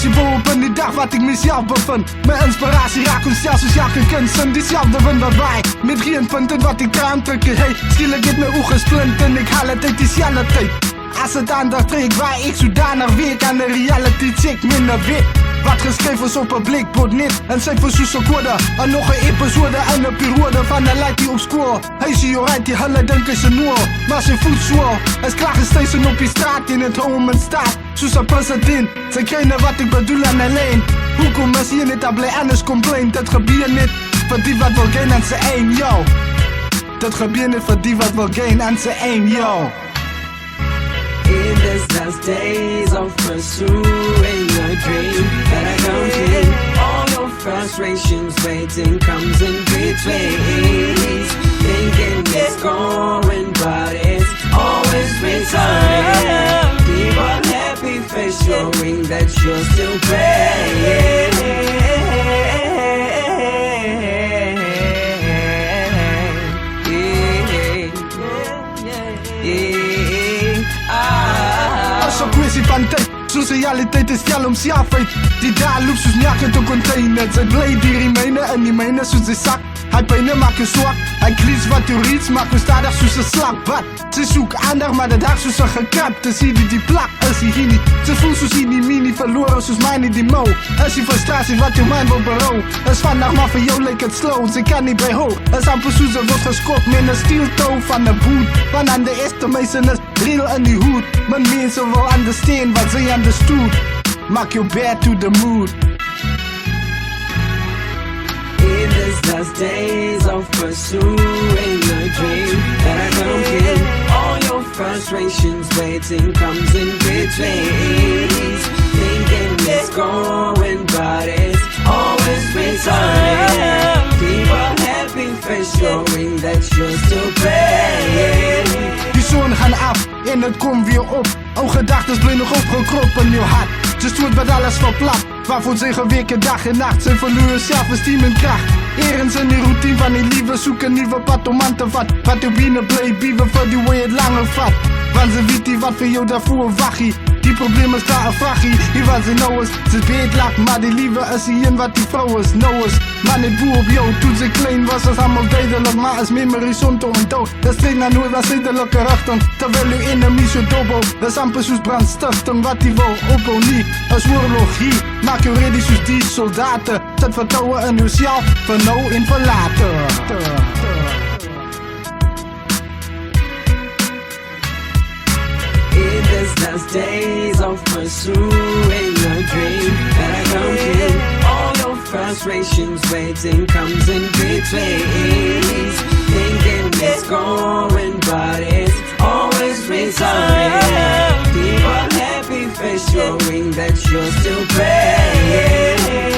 Festival op in die dag wat ik mezelf bevind. Mijn inspiratie raakt ons zelfs als elke kunst in diezelfde wind wat wij. Met geen punten wat ik eraan drukken. Hey, schielijk het mijn ogen splint en ik haal het uit diezelfde tijd. Als het aandacht trek waar ik zodanig weer aan de reality check minder wit. Wat geschreven is op een blikbord niet. En cijfer zoals akkoorden. En nog een episode en een periode van een light die op score. Hij zie je rijdt die hele denken ze noor. Maar zijn voet zwaar. Hij klagen steeds op die straat in het home en staat. Zoals een president. Ze kennen wat ik bedoel aan alleen. Hoe kom is hier niet aan blij anders complain. Dat gebeurt niet voor die wat wil gaan aan z'n één, yo. Dat gebeurt niet voor die wat wil gaan aan z'n één, yo. In these last days of pursuing a dream that I don't need, all your frustrations waiting comes in between. Thinking it's going but it's always returning. Keep a happy face showing that you're still praying. Zo kwestie van tijd, socialiteit is stel om zelf uit. Die daar loopt zoals njakken te container. Zij blij die remenen en die menen zoals de zak. Hij pijnen maakt je zwak, hij klies wat je riets, maakt je stadig zoals een slak. Wat? Ze zoekt aandacht, maar dat hart zoals een gekrapte. Zie die plak, als hij hier niet. Ze voelt zoals hij die mini verloren, zoals mij niet die mo. Als je frustratie wat je mind wil berouw. Is vandaag maar voor jou leek het slow, ze kan niet bij ho. Als amper zoals ze wordt geschopt met een stieltoon van de boot. Want aan de eerste meesten is real in die hoed. Maar mensen wil understand wat ze understood. Maak je bad to the mood. In these last days of pursuing a dream that I don't get, all your frustrations waiting comes in between. Thinking it's going but it's always returning. Keep a happy face showing that you're still praying. Die zon gaan af en het komt weer op. O gedachten blijven nog opgekropt in je hart. Ze stoot met alles verplat. Waarvoor ze geweken dag en nacht. Ze verloren zelfesteem en kracht. Ergens in die routine van die liefde zoeken nieuwe pad om aan te vat. Wat je binnen bleef bieven voor die way het langer vat. Want ze weet die wat voor jou daarvoor wachtie. Die problemen staan een vrachtie. Die wat ze nou is, ze beet lak. Maar die liefde is die in wat die vrouw is, nou is. Maar niet boer op jou, toen ze klein was, was allemaal duidelijk. Maar is memory zonto en dood. Dat streekt naar nooit naar zedelijke rechten. Terwijl uw enemy zo dobo. Dat is amper zoals brandstichting. Wat die wil, opbouw niet. Als oorlogie, maak je ready zoals die soldaten. Zet vertrouwen in uzelf, van nou en van later. In these last days of pursuing a dream that I don't get, all your frustrations waiting comes in between. Thinking it's going but it's always returning. Keep a happy face showing that you're still praying.